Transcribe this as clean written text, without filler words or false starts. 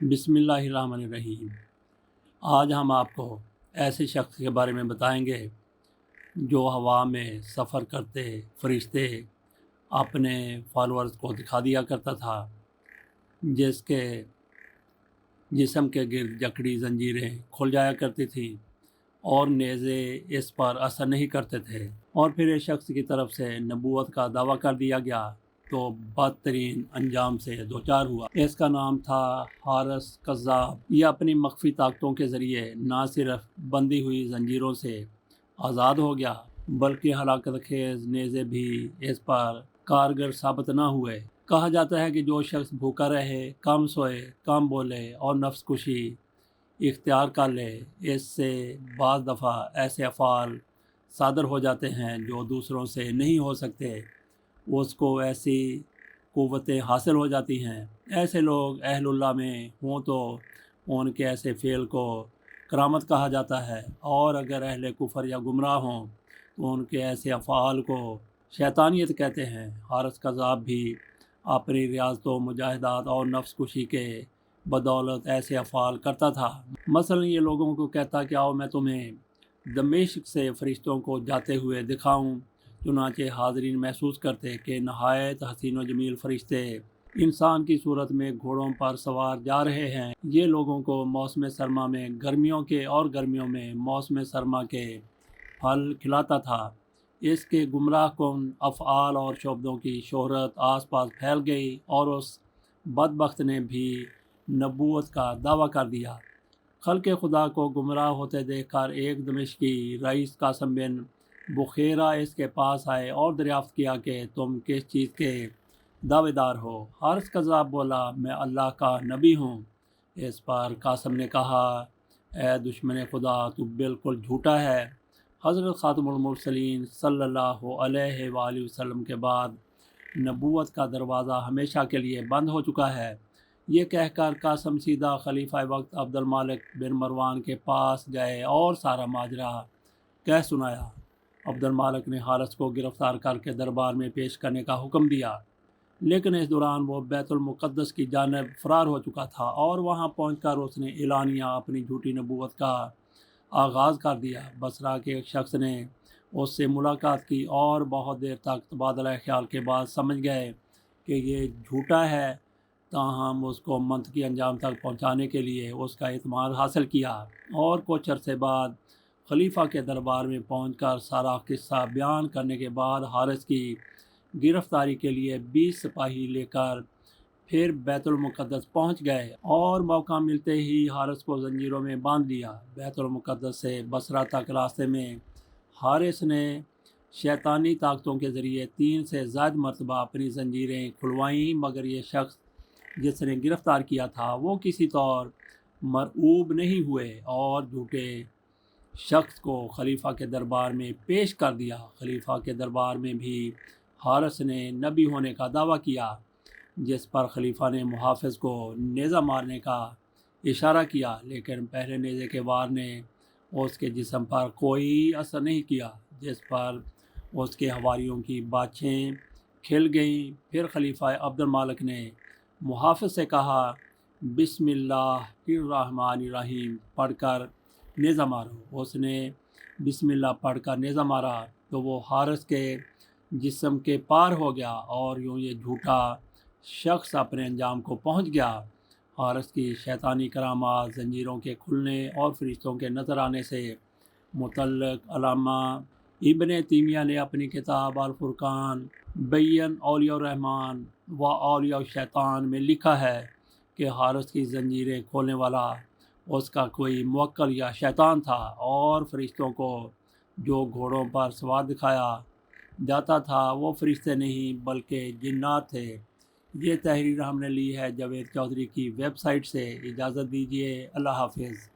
बिस्मिल्लाहिर्रहमानिर्रहीम। आज हम आपको ऐसे शख्स के बारे में बताएंगे जो हवा में सफ़र करते फरिश्ते अपने फॉलोअर्स को दिखा दिया करता था, जिसके जिस्म के गिर्द जकड़ी जंजीरें खुल जाया करती थीं और नेज़े इस पर असर नहीं करते थे। और फिर इस शख्स की तरफ से नबूवत का दावा कर दिया गया तो बदतरीन अंजाम से दो चार हुआ। इसका नाम था हारिस कज़्ज़ाब। यह अपनी मख्फी ताकतों के ज़रिए ना सिर्फ बंधी हुई जंजीरों से आज़ाद हो गया, बल्कि हलाकत खेज नेज़े भी इस पर कारगर साबित ना हुए। कहा जाता है कि जो शख्स भूखा रहे, कम सोए, कम बोले और नफ्स कुशी इख्तियार कर ले, इससे बाज़ दफ़ा ऐसे अफ़ाल सादर हो जाते हैं जो दूसरों से नहीं हो सकते। उसको ऐसी क़ुव्वतें हासिल हो जाती हैं। ऐसे लोग अहलुल्लाह में हों तो उनके ऐसे फ़ेल को करामत कहा जाता है, और अगर अहले कुफर या गुमराह हों तो उनके ऐसे अफ़ाल को शैतानियत कहते हैं। हारिस कज़्ज़ाब भी अपनी रियाज़तों, मुजाहिदात और नफ्स कुशी के बदौलत ऐसे अफ़ाल करता था। मसलन ये लोगों को कहता कि आओ मैं तुम्हें दमिश्क से फ़रिश्तों को जाते हुए दिखाऊं। चुनांचे हाज़रीन महसूस करते कि नहायत हसीन व जमील फ़रिश्ते इंसान की सूरत में घोड़ों पर सवार जा रहे हैं। ये लोगों को मौसम सरमा में गर्मियों के और गर्मियों में मौसम सरमा के फल खिलाता था। इसके गुमराह कुन अफ़आल और शोबों की शोहरत आस पास फैल गई और उस बदबख्त ने भी नबूवत का दावा कर दिया। खल्क़े खुदा को गुमराह होते देखकर एक दमिश्की रईस कासिम बिन बुखेरा इसके पास आए और दरियाफ्त किया कि तुम किस चीज़ के दावेदार हो। हारिस कज़्ज़ाब बोला, मैं अल्लाह का नबी हूँ। इस पर कासिम ने कहा, ए दुश्मन खुदा, तू बिल्कुल झूठा है। हज़रत ख़ातमुल मुरसलीन सल्लल्लाहु अलैहि वसल्लम के बाद नबूवत का दरवाज़ा हमेशा के लिए बंद हो चुका है। ये कहकर कासिम सीधा खलीफा वक्त अब्दुल मालिक बिन मरवान के पास गए और सारा माजरा कह सुनाया। अब्दुल मालिक ने हारिस को गिरफ़्तार करके दरबार में पेश करने का हुक्म दिया, लेकिन इस दौरान वो बैतुल मुक़द्दस की जानिब फ़रार हो चुका था और वहाँ पहुंचकर उसने एलानिया अपनी झूठी नबूवत का आगाज़ कर दिया। बसरा के एक शख्स ने उससे मुलाकात की और बहुत देर तक तबादला ख्याल के बाद समझ गए कि ये झूठा है। ताहम उसको मंतकी अंजाम तक पहुँचाने के लिए उसका इत्मीनान हासिल किया और कुछ अरसे बाद खलीफा के दरबार में पहुंचकर सारा किस्सा बयान करने के बाद हारिस की गिरफ़्तारी के लिए 20 सिपाही लेकर फिर बैतुल मुक़द्दस पहुंच गए और मौका मिलते ही हारिस को जंजीरों में बांध लिया। बैतुल मुक़द्दस से बसरा तक रास्ते में हारिस ने शैतानी ताकतों के ज़रिए 3 से ज़्यादा मरतबा अपनी जंजीरें खुलवाईं, मगर ये शख्स जिसने गिरफ़्तार किया था वो किसी तौर मरऊब नहीं हुए और झूठे शख्स को खलीफा के दरबार में पेश कर दिया। खलीफा के दरबार में भी हारिस ने नबी होने का दावा किया, जिस पर खलीफा ने मुहाफ़िज़ को नेज़ा मारने का इशारा किया, लेकिन पहले नेज़े के वार ने उसके जिस्म पर कोई असर नहीं किया, जिस पर उसके हवारियों की बाछें खिल गईं। फिर खलीफा अब्दुल मालिक ने मुहाफ़िज़ से कहा, बिस्मिल्लाहिर्रहमानिर्रहीम पढ़कर नेज़ा मारो। उसने बिस्मिल्लाह पढ़कर नेज़ा मारा तो वो हारिस के जिस्म के पार हो गया और यूँ ये झूठा शख्स अपने अंजाम को पहुंच गया। हारिस की शैतानी करामात, जंजीरों के खुलने और फरिश्तों के नज़र आने से मुतल्लिक़ अल्लामा इब्न तैमिया ने अपनी किताब अल फुरक़ान बैन औलिया रहमान व औलिया शैतान में लिखा है कि हारिस की जंजीरें खोलने वाला उसका कोई मुवक्किल या शैतान था और फरिश्तों को जो घोड़ों पर सवार दिखाया जाता था वो फरिश्ते नहीं बल्कि जिन्नात थे। ये तहरीर हमने ली है जावेद चौधरी की वेबसाइट से। इजाज़त दीजिए, अल्लाह हाफ़िज़।